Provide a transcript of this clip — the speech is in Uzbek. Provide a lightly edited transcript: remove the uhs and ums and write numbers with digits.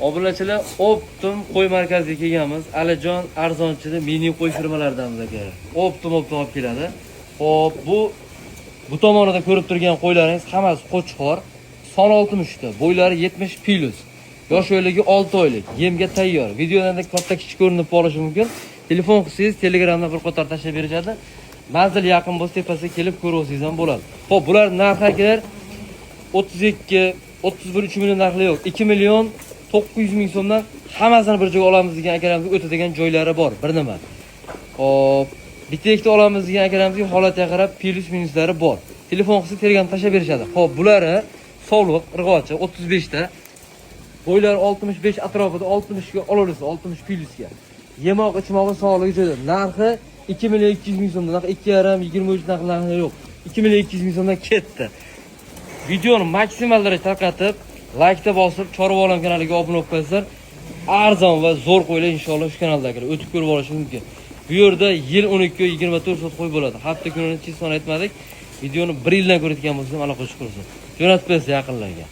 Obunachilar, Optum qo'y markaziga kelganmiz. Alijon arzonchida mini qo'y firmalaridan aka. Optum olib keladi. Xo'p, bu tomonida ko'rib turgan qo'ylaringiz hammasi qo'chqor. Son 60 ta, bo'ylari 70 plus. Yosh o'yligi 6 oylik, yemga tayyor. Videoda katta kichik ko'rinib qolishi mumkin. Telefon qilsangiz Telegramdan bir qator tashlab berishadi. Manzil yaqin bo'lsa tepasiga kelib ko'rsangiz ham bo'ladi. Xo'p, bular narxlar 32, 31 3 million narxi yo'q. 2 million 900 ming so'mdan hammasini bir joyga olamiz degan akalarimiz o'tadigan joylari bor. Bir nima. Xo'p, bitta olamiz degan akalarimiz holatga qarab plus minuslari bor. Telefon qilsa Telegram tashlab berishadi. Xo'p, bulari sog'liq, irg'ochi 35 ta. Bo'ylari 65 atrofida 60 ga olamiz, 60 plusga. Yemoq, ichmog'i sog'ligi joyda. Narxi 2 million 200 ming so'mdan, 2,5 23 narxi yo'q. 2 million 200 ming so'mdan ketdi. Videoni maksimal darajada tarqatib, like-ta bosib, Chorva Olam kanaliga obuna bo'lib qo'yasizlar. Arzon va zo'r qo'ylar inshaalloh shu kanaldagilar o'tib ko'rib olishingiz mumkin. Bu yerda yil 12-24 soat qo'y bo'ladi. Hafta kunini hech son aytmadik. Videoni 1 yildan ko'rayotgan bo'lsangiz aloqa qilib ko'rsin. Jo'natib bersa yaqinlarga.